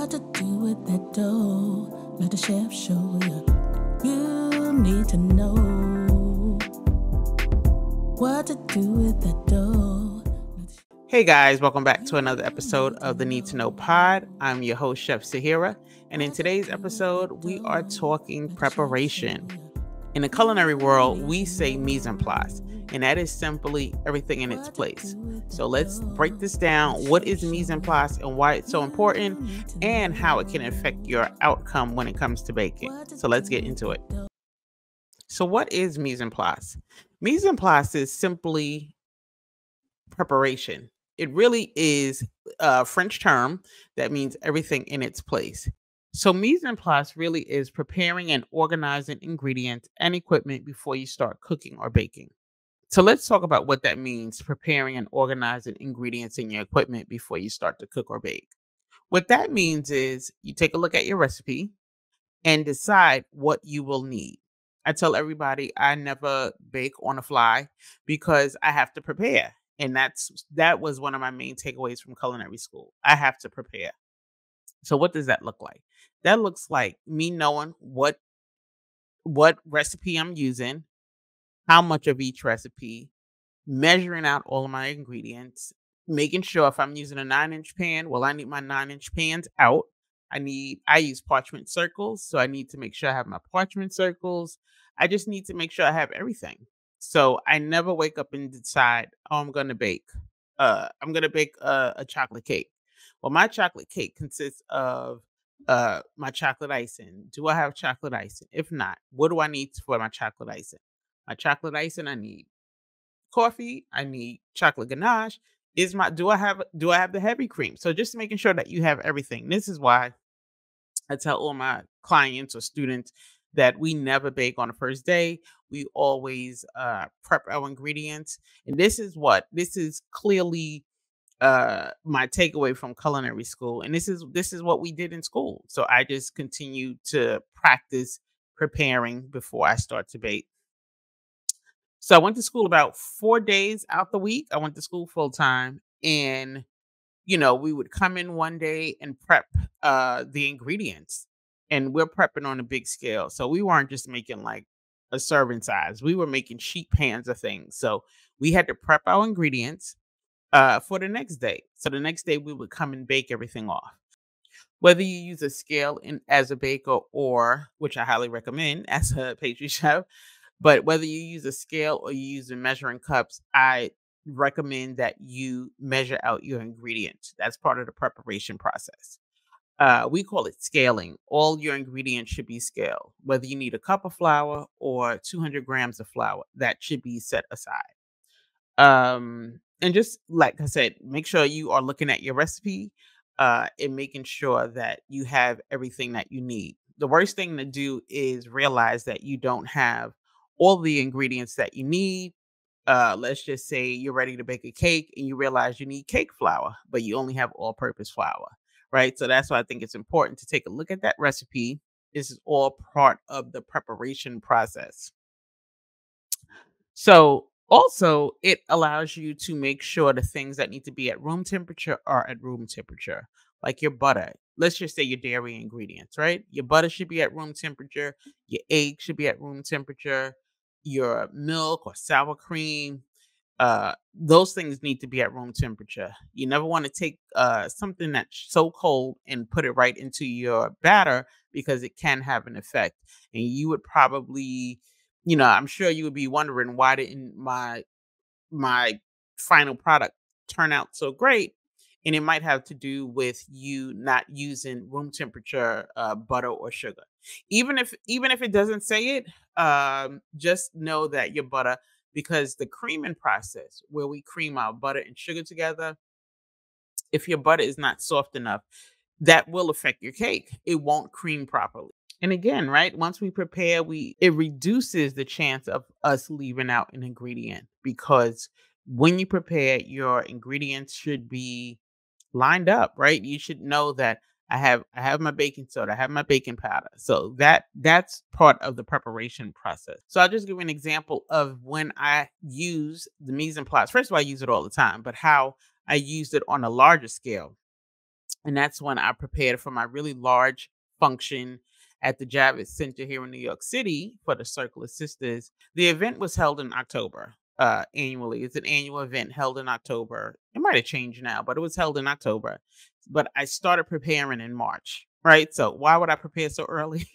What to do with that dough? Let the chef show you. You need to know what to do with that dough. Hey guys, welcome back to another episode of the Need to Know Pod. I'm your host, Chef Sahira, and in today's episode, we are talking preparation. In the culinary world, we say mise en place, and that is simply everything in its place. So let's break this down. What is mise en place and why it's so important, and how it can affect your outcome when it comes to baking. So let's get into it. So what is mise en place? Mise en place is simply preparation. It really is a French term that means everything in its place. So mise en place really is preparing and organizing ingredients and equipment before you start cooking or baking. So let's talk about what that means, preparing and organizing ingredients in your equipment before you start to cook or bake. What that means is you take a look at your recipe and decide what you will need. I tell everybody I never bake on the fly because I have to prepare. And that was one of my main takeaways from culinary school. I have to prepare. So what does that look like? That looks like me knowing what recipe I'm using, how much of each recipe, measuring out all of my ingredients, making sure if I'm using a 9-inch pan, well, I need my 9-inch pans out. I use parchment circles, so I need to make sure I have my parchment circles. I just need to make sure I have everything. So I never wake up and decide, oh, I'm going to bake. I'm going to bake a chocolate cake. Well, my chocolate cake consists of my chocolate icing. Do I have chocolate icing? If not, what do I need for my chocolate icing? My chocolate icing, I need coffee, I need chocolate ganache. Do I have the heavy cream? So just making sure that you have everything. This is why I tell all my clients or students that we never bake on the first day. We always prep our ingredients. And this is clearly my takeaway from culinary school. And this is what we did in school. So I just continue to practice preparing before I start to bake. So I went to school about 4 days out the week. I went to school full time, and we would come in one day and prep the ingredients, and we're prepping on a big scale. So we weren't just making like a serving size. We were making sheet pans of things. So we had to prep our ingredients for the next day. So the next day we would come and bake everything off. Whether you use a scale as a baker, or, which I highly recommend as a pastry chef, but whether you use a scale or you use the measuring cups, I recommend that you measure out your ingredients. That's part of the preparation process. We call it scaling. All your ingredients should be scaled. Whether you need a cup of flour or 200 grams of flour, that should be set aside. And just like I said, make sure you are looking at your recipe and making sure that you have everything that you need. The worst thing to do is realize that you don't have all the ingredients that you need. Let's just say you're ready to bake a cake and you realize you need cake flour, but you only have all-purpose flour, right? So that's why I think it's important to take a look at that recipe. This is all part of the preparation process. So also, it allows you to make sure the things that need to be at room temperature are at room temperature, like your butter. Let's just say your dairy ingredients, right? Your butter should be at room temperature. Your egg should be at room temperature. Your milk or sour cream, those things need to be at room temperature. You never want to take something that's so cold and put it right into your batter, because it can have an effect. And you would probably, I'm sure you would be wondering, why didn't my final product turn out so great? And it might have to do with you not using room temperature butter or sugar. Even if it doesn't say it, just know that your butter, because the creaming process where we cream our butter and sugar together, if your butter is not soft enough, that will affect your cake. It won't cream properly. And again, right, once we prepare, it reduces the chance of us leaving out an ingredient, because when you prepare, your ingredients should be lined up, right? You should know that I have my baking soda, I have my baking powder. So that's part of the preparation process. So I'll just give you an example of when I use the mise en place. First of all, I use it all the time, but how I used it on a larger scale. And that's when I prepared for my really large function at the Javits Center here in New York City for the Circle of Sisters. The event was held in October annually. It's an annual event held in October. It might have changed now, but it was held in October. But I started preparing in March, right? So why would I prepare so early?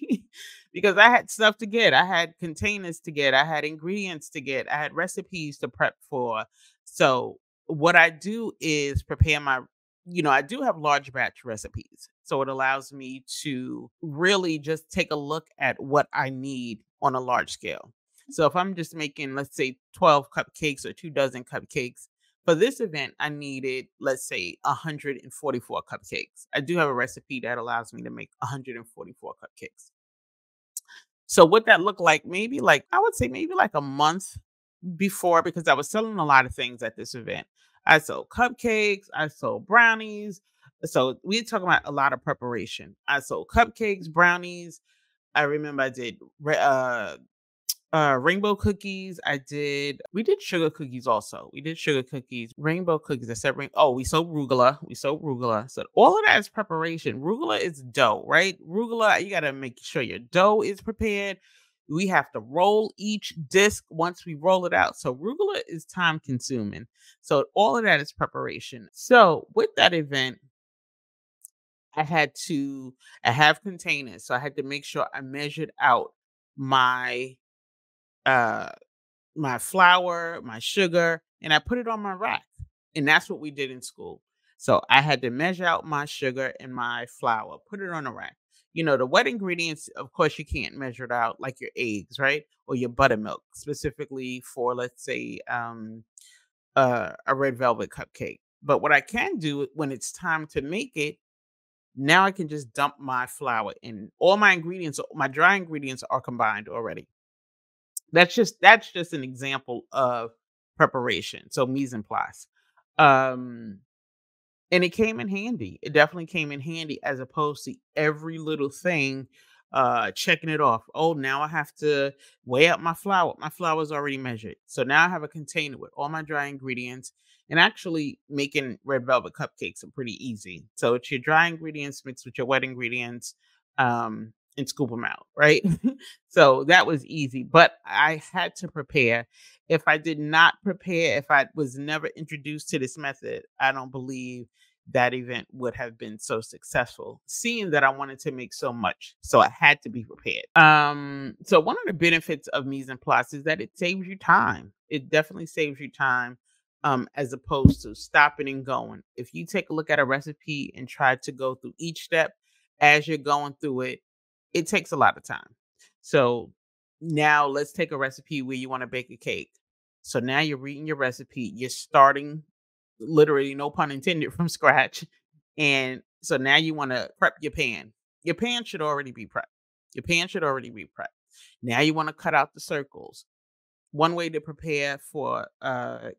Because I had stuff to get. I had containers to get. I had ingredients to get. I had recipes to prep for. So what I do is prepare I do have large batch recipes. So it allows me to really just take a look at what I need on a large scale. So if I'm just making, let's say, 12 cupcakes or 2 dozen cupcakes, for this event, I needed, let's say, 144 cupcakes. I do have a recipe that allows me to make 144 cupcakes. So what that looked like, I would say maybe like a month before, because I was selling a lot of things at this event. I sold cupcakes, I sold brownies. So we're talking about a lot of preparation. I sold cupcakes, brownies. I remember I did rainbow cookies. We did sugar cookies also. We did sugar cookies, rainbow cookies. We sold rugula. So all of that is preparation. Rugula is dough, right? Rugula, you got to make sure your dough is prepared. We have to roll each disc once we roll it out. So rugula is time consuming. So all of that is preparation. So with that event, I have containers. So I had to make sure I measured out my uh my flour, my sugar, and I put it on my rack. And that's what we did in school. So I had to measure out my sugar and my flour, put it on a rack. The wet ingredients, of course, you can't measure it out, like your eggs, right? Or your buttermilk, specifically for, let's say, a red velvet cupcake. But what I can do when it's time to make it, now I can just dump my flour in. All my ingredients, my dry ingredients are combined already. That's just an example of preparation. So mise en place. Um, and it came in handy. It definitely came in handy as opposed to every little thing checking it off. Oh, now I have to weigh up my flour. My flour is already measured. So now I have a container with all my dry ingredients. And actually making red velvet cupcakes are pretty easy. So it's your dry ingredients mixed with your wet ingredients. And scoop them out, right? So that was easy, but I had to prepare. If I did not prepare, if I was never introduced to this method, I don't believe that event would have been so successful, seeing that I wanted to make so much. So I had to be prepared. So one of the benefits of mise en place is that it saves you time. It definitely saves you time. As opposed to stopping and going. If you take a look at a recipe and try to go through each step as you're going through it, it takes a lot of time. So now let's take a recipe where you want to bake a cake. So now you're reading your recipe. You're starting, literally, no pun intended, from scratch. And so now you want to prep your pan. Your pan should already be prepped. Your pan should already be prepped. Now you want to cut out the circles. One way to prepare for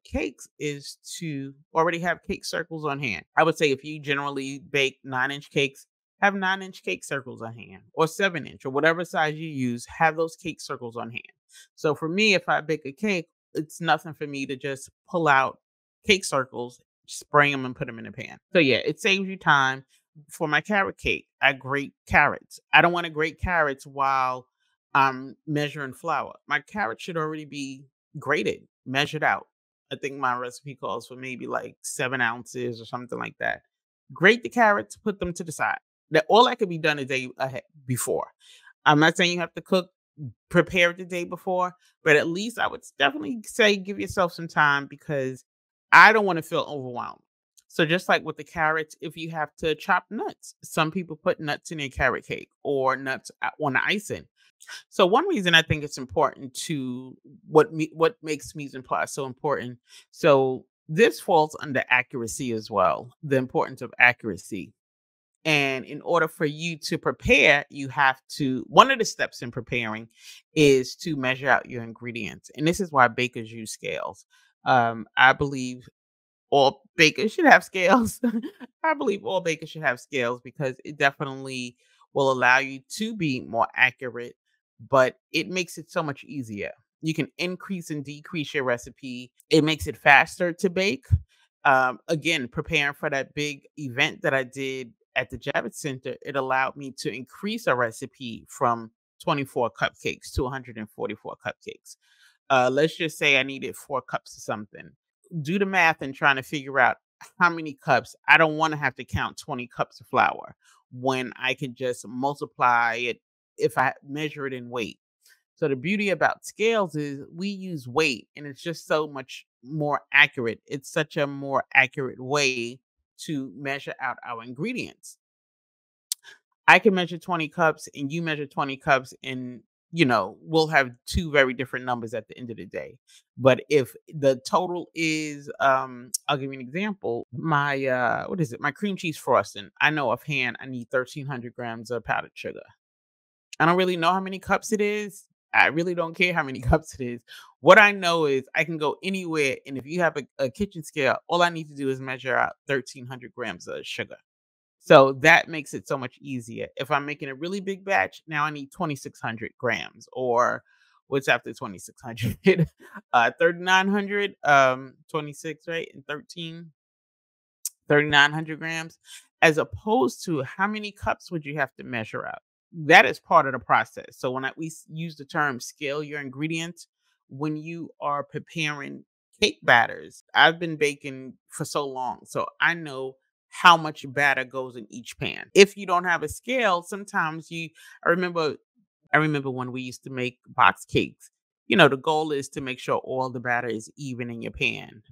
cakes is to already have cake circles on hand. I would say if you generally bake 9-inch cakes, have 9-inch cake circles on hand, or 7-inch, or whatever size you use, have those cake circles on hand. So for me, if I bake a cake, it's nothing for me to just pull out cake circles, spray them, and put them in a pan. So yeah, it saves you time. For my carrot cake, I grate carrots. I don't want to grate carrots while I'm measuring flour. My carrots should already be grated, measured out. I think my recipe calls for maybe like 7 ounces or something like that. Grate the carrots, put them to the side. That all that could be done a day ahead before. I'm not saying you have to prepare it the day before, but at least I would definitely say give yourself some time, because I don't want to feel overwhelmed. So just like with the carrots, if you have to chop nuts, some people put nuts in their carrot cake or nuts on the icing. So one reason I think it's important to what makes mise en place so important. So this falls under accuracy as well, the importance of accuracy. And in order for you to prepare, you have to, one of the steps in preparing is to measure out your ingredients. And this is why bakers use scales. I believe all bakers should have scales. I believe all bakers should have scales because it definitely will allow you to be more accurate, but it makes it so much easier. You can increase and decrease your recipe. It makes it faster to bake. Again, preparing for that big event that I did at the Javits Center, it allowed me to increase a recipe from 24 cupcakes to 144 cupcakes. Let's just say I needed 4 cups of something. Do the math and trying to figure out how many cups. I don't want to have to count 20 cups of flour when I can just multiply it if I measure it in weight. So the beauty about scales is we use weight and it's just so much more accurate. It's such a more accurate way to measure out our ingredients. I can measure 20 cups and you measure 20 cups and we'll have two very different numbers at the end of the day. But if the total is I'll give you an example. My what is it? My cream cheese frosting. I know offhand I need 1300 grams of powdered sugar. I don't really know how many cups it is. I really don't care how many cups it is. What I know is I can go anywhere, and if you have a kitchen scale, all I need to do is measure out 1300 grams of sugar. So that makes it so much easier. If I'm making a really big batch, now I need 2,600 grams, or what's after 2,600? 3,900, 26, right? And 3,900 grams, as opposed to how many cups would you have to measure out? That is part of the process. So when we use the term scale your ingredients, when you are preparing cake batters, I've been baking for so long, so I know how much batter goes in each pan. If you don't have a scale, sometimes I remember I remember when we used to make box cakes. The goal is to make sure all the batter is even in your pan.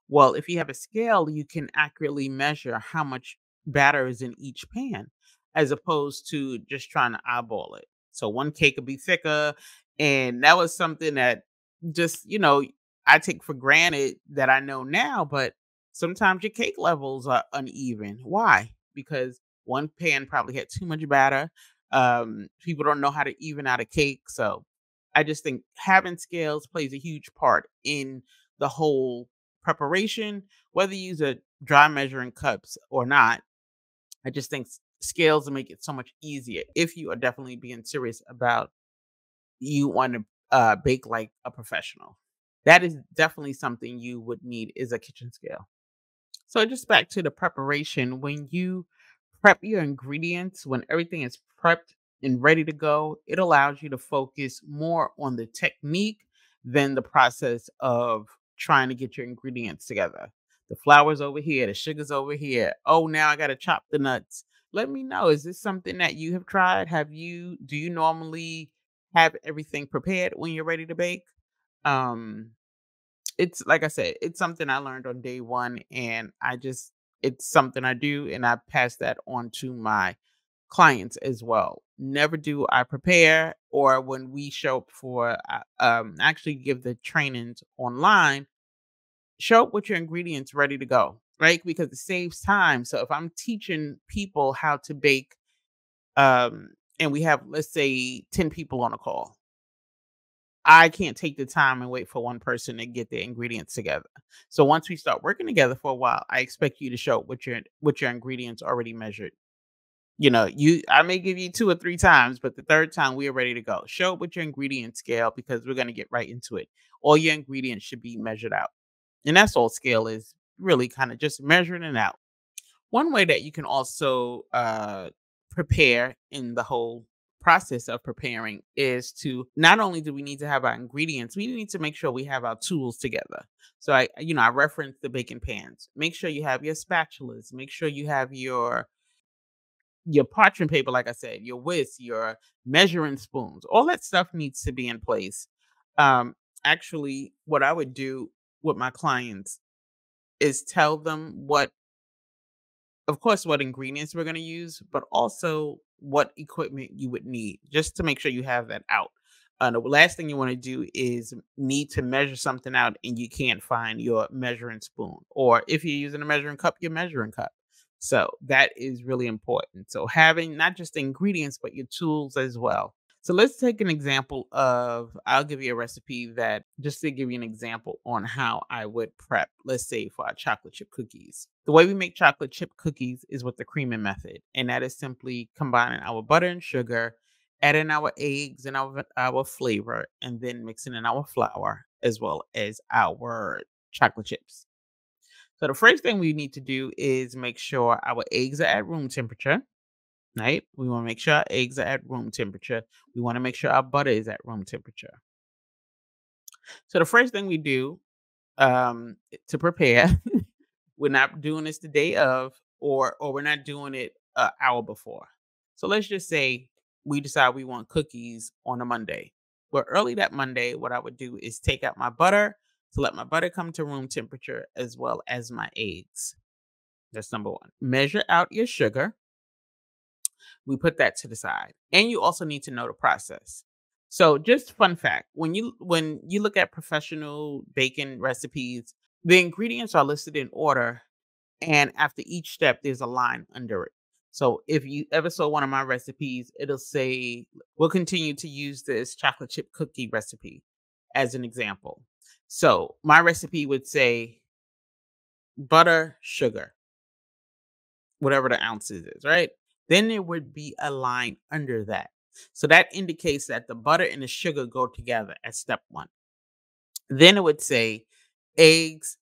Well, if you have a scale, you can accurately measure how much batter is in each pan as opposed to just trying to eyeball it. So one cake will be thicker. And that was something that just, I take for granted that I know now, but sometimes your cake levels are uneven. Why? Because one pan probably had too much batter. People don't know how to even out a cake. So I just think having scales plays a huge part in the whole preparation, whether you use a dry measuring cups or not. I just think scales will make it so much easier if you are definitely being serious about you want to bake like a professional. That is definitely something you would need is a kitchen scale. So just back to the preparation, when you prep your ingredients, when everything is prepped and ready to go, it allows you to focus more on the technique than the process of trying to get your ingredients together. The flour's over here, the sugar's over here. Oh, now I got to chop the nuts. Let me know. Is this something that you have tried? Do you normally have everything prepared when you're ready to bake? Um, it's like I said, it's something I learned on day one, and it's something I do, and I pass that on to my clients as well. Never do I prepare, or when we show up for, actually give the trainings online, show up with your ingredients ready to go, right? Because it saves time. So if I'm teaching people how to bake, and we have, let's say, 10 people on a call, I can't take the time and wait for one person to get their ingredients together. So once we start working together for a while, I expect you to show up with your ingredients already measured. I may give you 2 or 3 times, but the third time we are ready to go. Show up with your ingredient scale because we're going to get right into it. All your ingredients should be measured out. And that's all scale is, really kind of just measuring it out. One way that you can also prepare in the whole process of preparing is to not only do we need to have our ingredients, we need to make sure we have our tools together. So I referenced the baking pans. Make sure you have your spatulas. Make sure you have your parchment paper, like I said, your whisk, your measuring spoons. All that stuff needs to be in place. Um, Actually, what I would do with my clients is tell them of course, what ingredients we're going to use, but also what equipment you would need just to make sure you have that out. The last thing you want to do is need to measure something out and you can't find your measuring spoon, or if you're using a measuring cup, your measuring cup. So that is really important. So having not just the ingredients, but your tools as well. So let's take an example I'll give you a recipe that just to give you an example on how I would prep, let's say for our chocolate chip cookies. The way we make chocolate chip cookies is with the creaming method, and that is simply combining our butter and sugar, adding our eggs and our flavor, and then mixing in our flour as well as our chocolate chips. So the first thing we need to do is make sure our eggs are at room temperature, right? We want to make sure our eggs are at room temperature. We want to make sure our butter is at room temperature. So the first thing we do to prepare, we're not doing this the day of, or we're not doing it an hour before. So let's just say we decide we want cookies on a Monday. Well, early that Monday, what I would do is take out my butter to let my butter come to room temperature as well as my eggs. That's number one. Measure out your sugar. We put that to the side. And you also need to know the process. So just fun fact, when you look at professional baking recipes, the ingredients are listed in order, and after each step there's a line under it. So if you ever saw one of my recipes, it'll say we'll continue to use this chocolate chip cookie recipe as an example. So my recipe would say butter, sugar, whatever the ounces is, right? Then there would be a line under that. So that indicates that the butter and the sugar go together at step one. Then it would say eggs,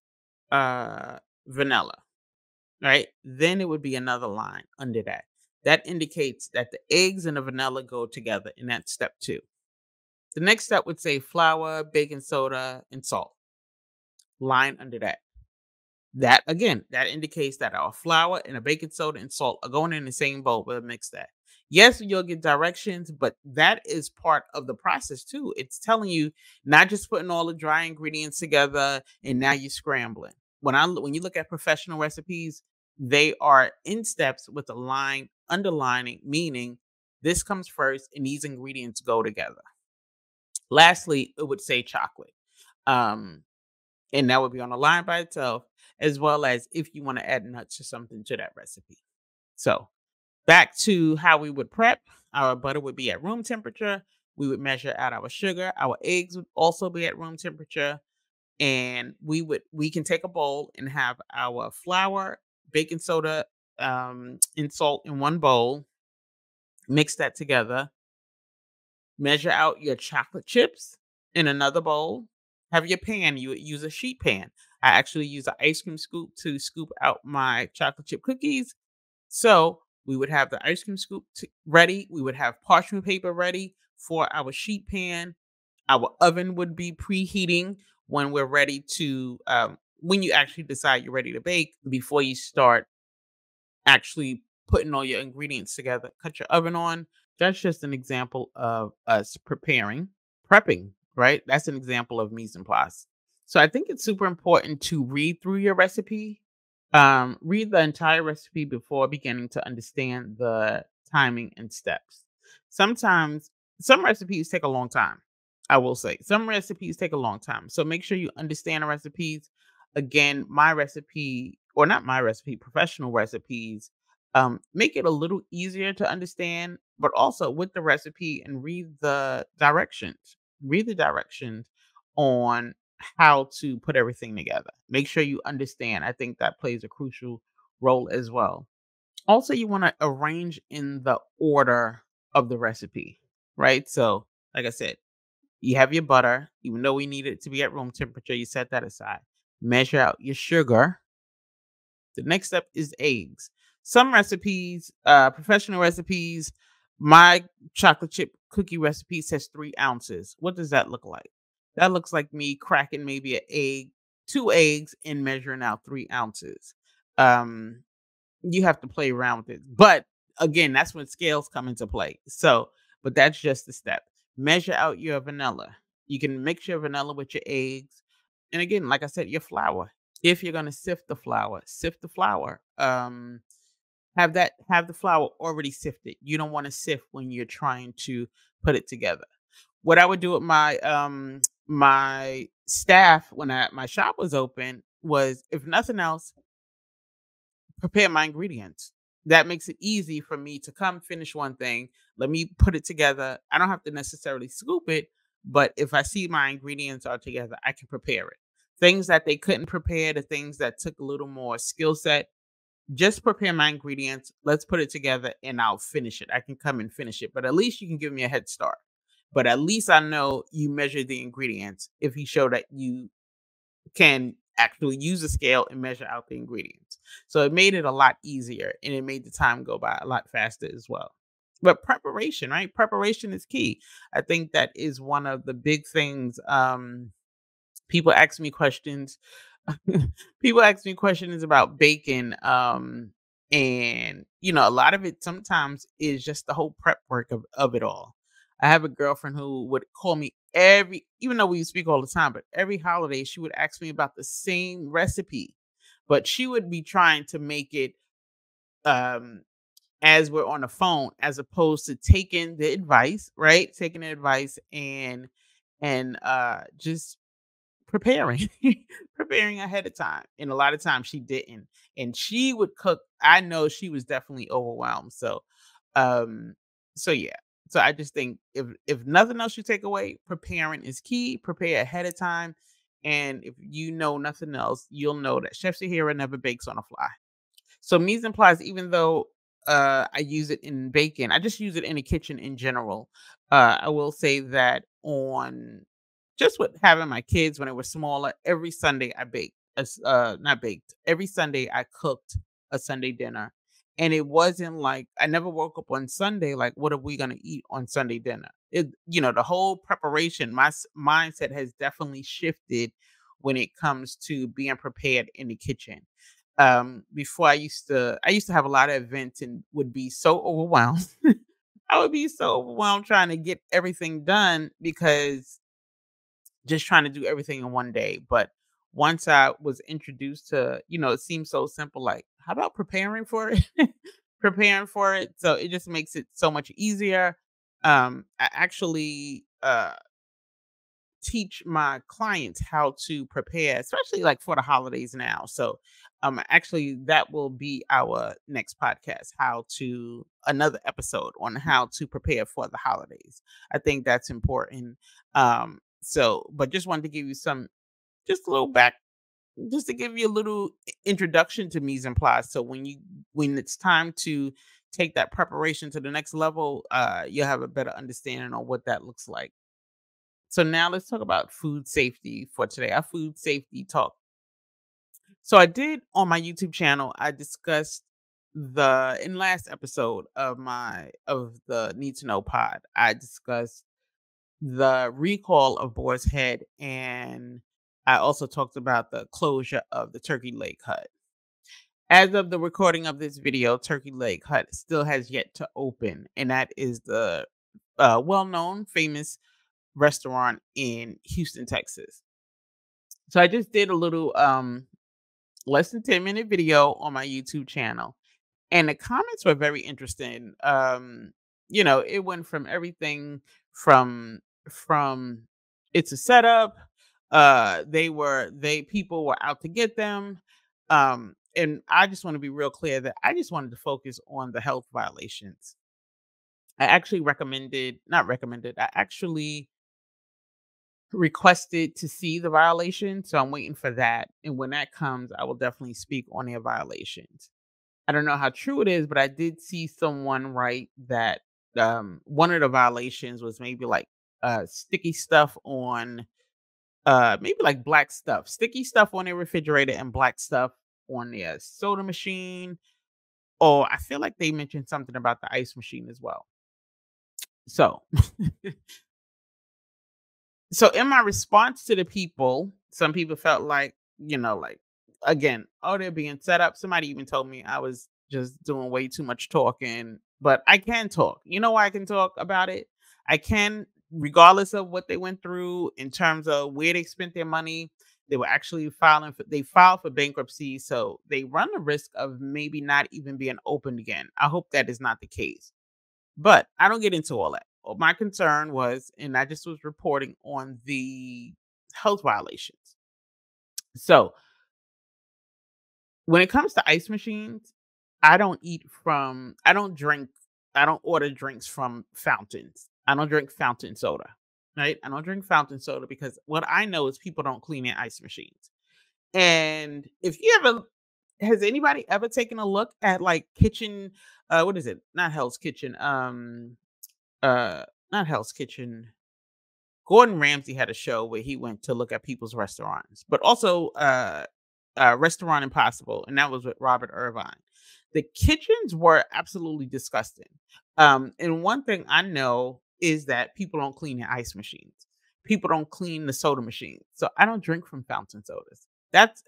vanilla, right? Then it would be another line under that. That indicates that the eggs and the vanilla go together, and that's step two. The next step would say flour, baking soda, and salt. Line under that. That again, that indicates that our flour and a baking soda and salt are going in the same bowl. We'll mix that. Yes, you'll get directions, but that is part of the process too. It's telling you not just putting all the dry ingredients together and now you're scrambling. When you look at professional recipes, they are in steps with a line underlining, meaning this comes first and these ingredients go together. Lastly, it would say chocolate. Um, and that would be on a line by itself, as well as if you want to add nuts or something to that recipe. So back to how we would prep. Our butter would be at room temperature. We would measure out our sugar. Our eggs would also be at room temperature. And we can take a bowl and have our flour, baking soda, and salt in one bowl. Mix that together. Measure out your chocolate chips in another bowl. Have your pan, you would use a sheet pan. I actually use an ice cream scoop to scoop out my chocolate chip cookies. So we would have the ice cream scoop ready. We would have parchment paper ready for our sheet pan. Our oven would be preheating when we're ready to, when you actually decide you're ready to bake, before you start actually putting all your ingredients together. Cut your oven on. That's just an example of us prepping, right? That's an example of mise en place. So I think it's super important to read through your recipe. Read the entire recipe before beginning to understand the timing and steps. Sometimes some recipes take a long time. I will say some recipes take a long time. So make sure you understand the recipes. Again, my recipe, or not my recipe, professional recipes, make it a little easier to understand, but also with the recipe and read the directions. Read the directions on how to put everything together. Make sure you understand. I think that plays a crucial role as well. Also, you want to arrange in the order of the recipe, right? So, like I said, you have your butter, even though we need it to be at room temperature, you set that aside. Measure out your sugar. The next step is eggs. Some recipes, professional recipes, my chocolate chip cookie recipe says 3 ounces. What does that look like? That looks like me cracking maybe an egg, 2 eggs, and measuring out 3 ounces. Um, you have to play around with it. But again, that's when scales come into play. So, but that's just the step. Measure out your vanilla. You can mix your vanilla with your eggs. And again, like I said, your flour. If you're gonna sift the flour, sift the flour. Have the flour already sifted. You don't want to sift when you're trying to put it together. What I would do with my staff when my shop was open was, if nothing else, prepare my ingredients. That makes it easy for me to come finish one thing. Let me put it together. I don't have to necessarily scoop it, but if I see my ingredients are together, I can prepare it. Things that they couldn't prepare, the things that took a little more skill set, just prepare my ingredients. Let's put it together and I'll finish it. I can come and finish it, but at least you can give me a head start. But at least I know you measure the ingredients if you show that you can actually use a scale and measure out the ingredients. So it made it a lot easier and it made the time go by a lot faster as well. But preparation, right? Preparation is key. I think that is one of the big things. People ask me questions. People ask me questions about bacon. And a lot of it sometimes is just the whole prep work of it all. I have a girlfriend who would call me even though we speak all the time, but every holiday she would ask me about the same recipe. But she would be trying to make it um as we're on the phone, as opposed to taking the advice, right? Taking the advice and just preparing, preparing ahead of time, and a lot of times she didn't, and she would cook. I know she was definitely overwhelmed. Um, so yeah. So I just think if nothing else you take away, preparing is key. Prepare ahead of time, and if you know nothing else, you'll know that Chef Sahira never bakes on a fly. So mise en place, even though I use it in baking, I just use it in the kitchen in general. I will say that on just with having my kids when they were smaller, every Sunday I baked, not baked. Every Sunday I cooked a Sunday dinner, and it wasn't like I never woke up on Sunday like, what are we gonna eat on Sunday dinner? The whole preparation, mindset has definitely shifted when it comes to being prepared in the kitchen. Before I used to have a lot of events and would be so overwhelmed. I would be so overwhelmed trying to get everything done because just trying to do everything in one day. But once I was introduced to, it seems so simple, like, how about preparing for it? Preparing for it. So it just makes it so much easier. I actually teach my clients how to prepare, especially like for the holidays now. So actually that will be our next podcast, how to another episode on how to prepare for the holidays. I think that's important. But just wanted to give you some just a little back just to give you a little introduction to mise en place. So when it's time to take that preparation to the next level, you'll have a better understanding on what that looks like. So now let's talk about food safety for today. Our food safety talk. So I did on my YouTube channel, I discussed the in last episode of the Need to Know pod, I discussed the recall of Boar's Head, and I also talked about the closure of the Turkey Leg Hut. As of the recording of this video, Turkey Leg Hut still has yet to open, and that is the well-known, famous restaurant in Houston, Texas. So I just did a little less than 10-minute video on my YouTube channel, and the comments were very interesting. It went from everything from it's a setup. They people were out to get them. And I just want to be real clear that I just wanted to focus on the health violations. I actually not recommended, I actually requested to see the violation, so I'm waiting for that, and when that comes, I will definitely speak on their violations. I don't know how true it is, but I did see someone write that one of the violations was maybe like sticky stuff on maybe like black stuff, sticky stuff on their refrigerator and black stuff on their soda machine. Or I feel like they mentioned something about the ice machine as well. So So in my response to the people, some people felt like, like again, oh, they're being set up. Somebody even told me I was just doing way too much talking, but I can talk. You know why I can talk about it? I can, regardless of what they went through in terms of where they spent their money. They were actually they filed for bankruptcy. So they run the risk of maybe not even being opened again. I hope that is not the case. But I don't get into all that. My concern was, and I just was reporting on the health violations. So when it comes to ice machines, I don't drink, I don't order drinks from fountains. I don't drink fountain soda, right? I don't drink fountain soda because what I know is people don't clean their ice machines. And if you ever, has anybody ever taken a look at like kitchen, what is it? Not Hell's Kitchen. Uh, Not Hell's Kitchen. Gordon Ramsay had a show where he went to look at people's restaurants, but also Restaurant Impossible, and that was with Robert Irvine. The kitchens were absolutely disgusting. And one thing I know is that people don't clean their ice machines. People don't clean the soda machines. So I don't drink from fountain sodas.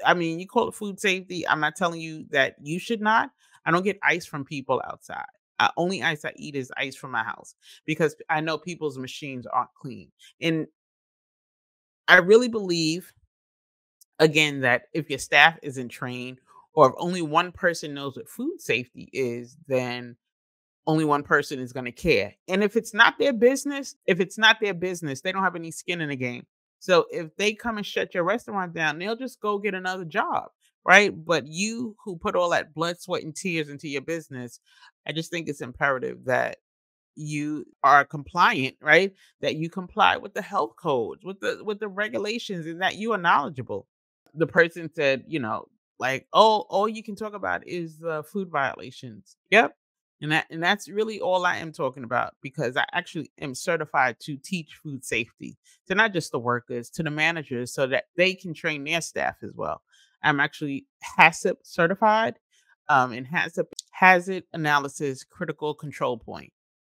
I mean, you call it food safety. I'm not telling you that you should not. I don't get ice from people outside. Only ice I eat is ice from my house because I know people's machines aren't clean. And I really believe, again, that if your staff isn't trained or if only one person knows what food safety is, then only one person is going to care. And if it's not their business, they don't have any skin in the game. So if they come and shut your restaurant down, they'll just go get another job, right? But you who put all that blood, sweat, and tears into your business, I just think it's imperative that you are compliant, right? That you comply with the health codes, with the regulations, and that you are knowledgeable. The person said, like, "Oh, all you can talk about is food violations." Yep. And that's really all I am talking about because I actually am certified to teach food safety to not just the workers, to the managers so that they can train their staff as well. I'm actually HACCP certified, and HACCP Hazard Analysis Critical Control Point.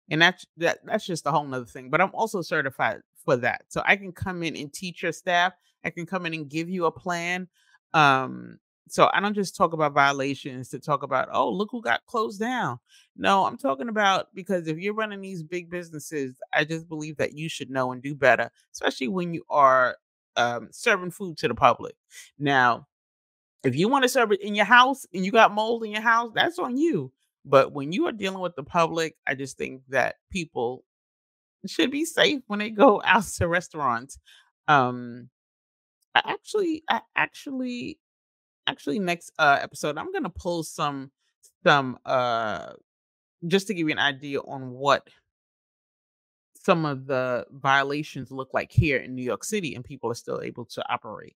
And that's just a whole nother thing. But I'm also certified for that. So I can come in and teach your staff. I can come in and give you a plan. Um, so I don't just talk about violations to talk about, oh, look who got closed down. No, I'm talking about because if you're running these big businesses, I just believe that you should know and do better, especially when you are serving food to the public. Now, if you want to serve it in your house and you got mold in your house, that's on you. But when you are dealing with the public, I just think that people should be safe when they go out to restaurants. Um, I actually next episode, I'm gonna pull some just to give you an idea on what some of the violations look like here in New York City, and people are still able to operate.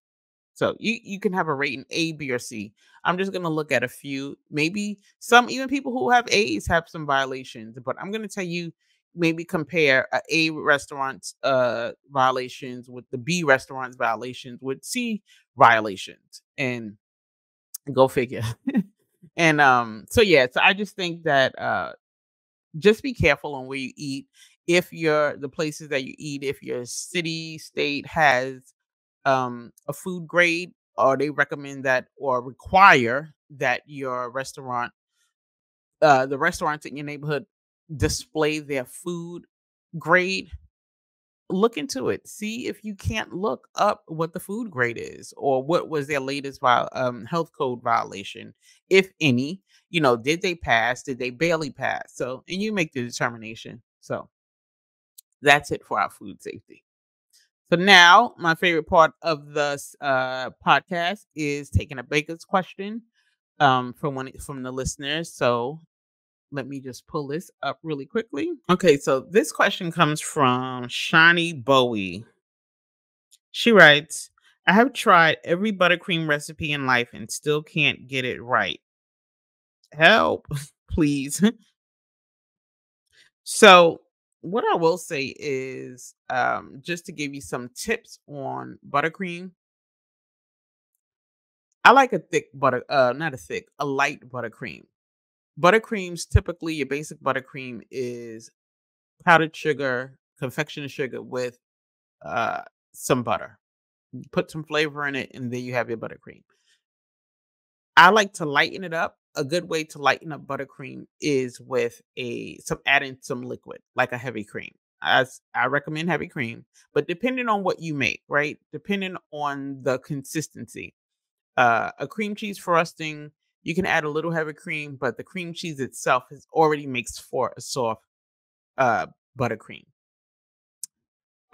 So you can have a rating A, B, or C. I'm just gonna look at a few. Maybe some even people who have A's have some violations, but I'm gonna tell you maybe compare A restaurant's violations with the B restaurant's violations with C violations, and go figure. And so yeah, so I just think that just be careful on where you eat. If the places that you eat, if your city, state has a food grade, or they recommend that or require that the restaurants in your neighborhood display their food grade, look into it. See if you can't look up what the food grade is or what was their latest health code violation, if any. Did they pass? Did they barely pass? So, and you make the determination. So that's it for our food safety. So now, my favorite part of the podcast is taking a baker's question from the listeners. So let me just pull this up really quickly. Okay, so this question comes from Shani Bowie. She writes, "I have tried every buttercream recipe in life and still can't get it right. Help, please." So what I will say is, just to give you some tips on buttercream. I like a thick butter, not a thick, a light buttercream. Buttercreams, typically your basic buttercream is powdered sugar, confectioner's sugar with uh, some butter. You put some flavor in it, and then you have your buttercream. I like to lighten it up. A good way to lighten up buttercream is with adding some liquid, like a heavy cream. As I recommend heavy cream, but depending on what you make, right? Depending on the consistency. A cream cheese frosting, you can add a little heavy cream, but the cream cheese itself is already makes for a soft uh, buttercream.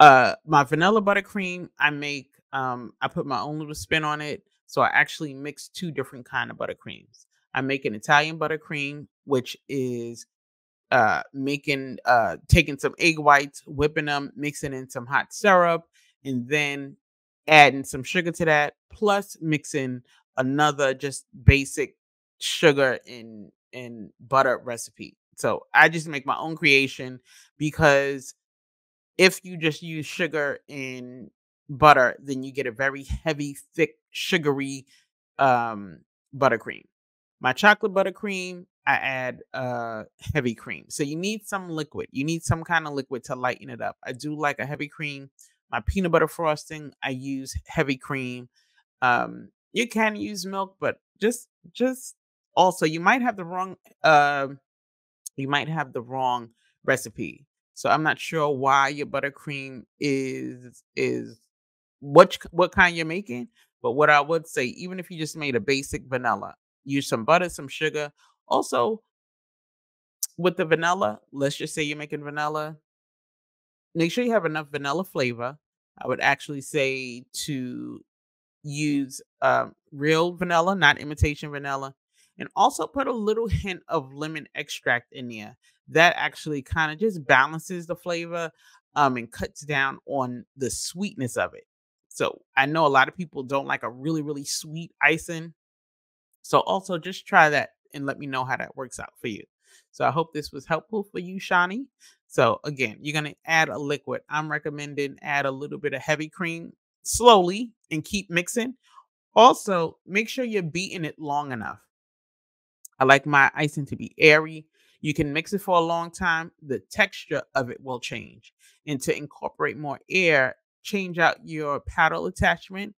My vanilla buttercream, I put my own little spin on it. So I actually mix two different kind of buttercreams. I make an Italian buttercream, which is taking some egg whites, whipping them, mixing in some hot syrup, and then adding some sugar to that, plus mixing another just basic sugar and butter recipe. So I just make my own creation because If you just use sugar and butter, then you get a very heavy, thick, sugary um, buttercream. My chocolate buttercream, I add heavy cream. So you need some liquid. You need some kind of liquid to lighten it up. I do like a heavy cream. My peanut butter frosting, I use heavy cream. You can use milk, but just also you might have the wrong you might have the wrong recipe. So I'm not sure why your buttercream is what kind you're making, but what I would say, even if you just made a basic vanilla, use some butter, some sugar. Also, with the vanilla, let's just say you're making vanilla, make sure you have enough vanilla flavor. I would actually say to use real vanilla, not imitation vanilla, and also put a little hint of lemon extract in there. That actually kind of just balances the flavor and cuts down on the sweetness of it. So I know a lot of people don't like a really, really sweet icing. So also just try that and let me know how that works out for you. So I hope this was helpful for you, Shawnee. So again, you're gonna add a liquid. I'm recommending add a little bit of heavy cream slowly and keep mixing. Also, make sure you're beating it long enough. I like my icing to be airy. You can mix it for a long time. The texture of it will change. And to incorporate more air, change out your paddle attachment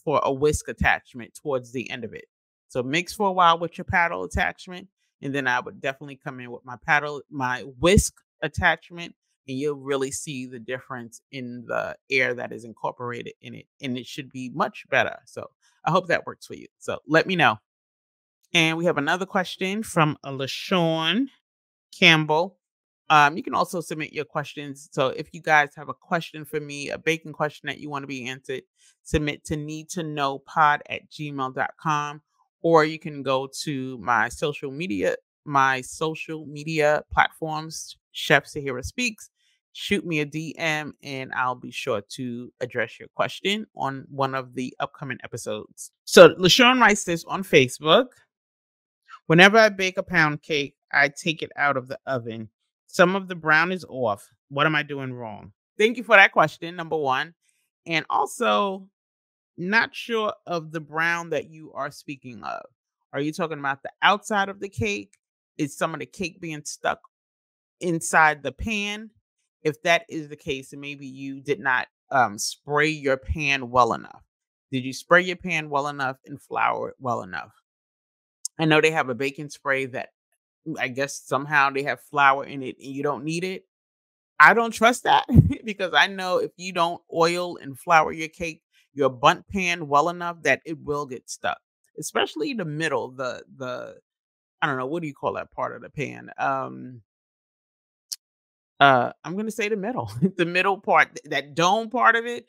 for a whisk attachment towards the end of it. So mix for a while with your paddle attachment, and then I would definitely come in with my whisk attachment, and you'll really see the difference in the air that is incorporated in it, and it should be much better. So I hope that works for you. So let me know. And we have another question from LaShawn Campbell. You can also submit your questions. So if you guys have a question for me, a baking question that you want to be answered, submit to need to know pod at gmail.com. Or you can go to my social media platforms, Chef Sahira Speaks. Shoot me a DM and I'll be sure to address your question on one of the upcoming episodes. So LaShawn writes this on Facebook. Whenever I bake a pound cake, I take it out of the oven. Some of the brown is off. What am I doing wrong? Thank you for that question, number one. And also, not sure of the brown that you are speaking of. Are you talking about the outside of the cake? Is some of the cake being stuck inside the pan? If that is the case, then maybe you did not spray your pan well enough. Did you spray your pan well enough and flour it well enough? I know they have a baking spray that I guess somehow they have flour in it and you don't need it. I don't trust that because I know if you don't oil and flour your cake, your bundt pan well enough that it will get stuck. Especially the middle, the I don't know, what do you call that part of the pan? I'm gonna say the middle. The middle part, that dome part of it,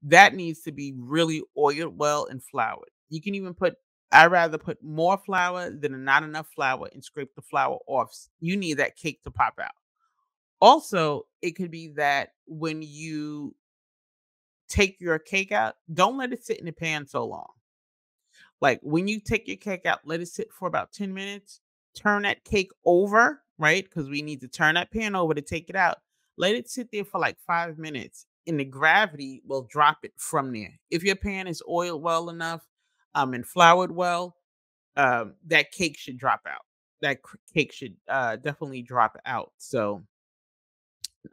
that needs to be really oiled well and floured. You can even put I rather put more flour than not enough flour and scrape the flour off. You need that cake to pop out. Also, it could be that when you take your cake out, don't let it sit in the pan so long. Like when you take your cake out, let it sit for about 10 minutes. Turn that cake over, right? Because we need to turn that pan over to take it out. Let it sit there for like 5 minutes and the gravity will drop it from there. If your pan is oiled well enough and floured well, that cake should drop out. Cake should definitely drop out. So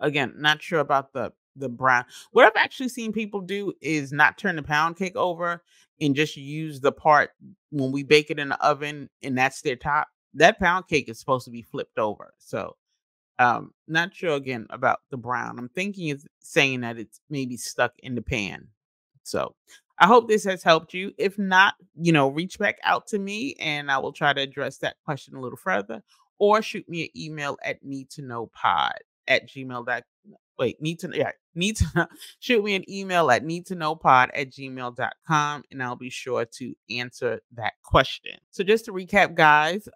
again, not sure about the brown. What I've actually seen people do is not turn the pound cake over and just use the part when we bake it in the oven and that's their top. That pound cake is supposed to be flipped over. So not sure again about the brown. I'm thinking it's saying that it's maybe stuck in the pan. So I hope this has helped you. If not, reach back out to me and I will try to address that question a little further. Or shoot me an email at needtoknowpod@gmail.com. Wait, need to know. Shoot me an email at needtoknowpod@gmail.com and I'll be sure to answer that question. So just to recap, guys,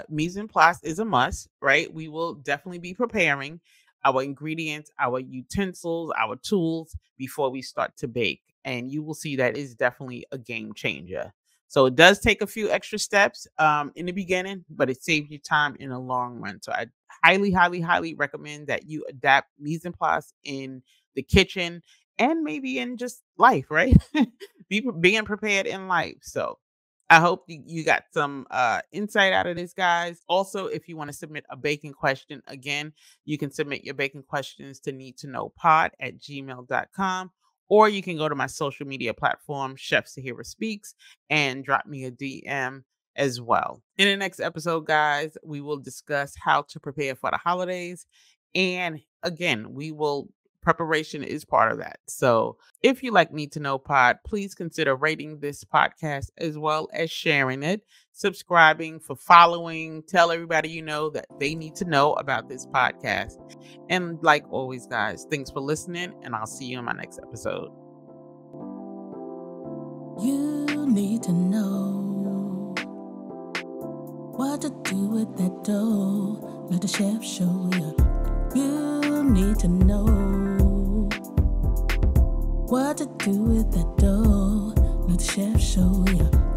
mise en place is a must, right? We will definitely be preparing our ingredients, our utensils, our tools before we start to bake. And you will see that is definitely a game changer. So it does take a few extra steps in the beginning, but it saves you time in the long run. So I highly recommend that you adapt mise en place in the kitchen and maybe in just life, right? Being prepared in life. So I hope you got some insight out of this, guys. Also, if you want to submit a baking question, again, you can submit your baking questions to needtoknowpod@gmail.com, or you can go to my social media platform, Chef Sahira Speaks, and drop me a DM as well. In the next episode, guys, we will discuss how to prepare for the holidays. And again, preparation is part of that. So if you like Need to Know Pod, please consider rating this podcast as well as sharing it, subscribing, for following. Tell everybody you know that they need to know about this podcast. And like always, guys, thanks for listening, and I'll see you in my next episode. You need to know what to do with that dough. Let the chef show you. You need to know what to do with that dough. Let the chef show you.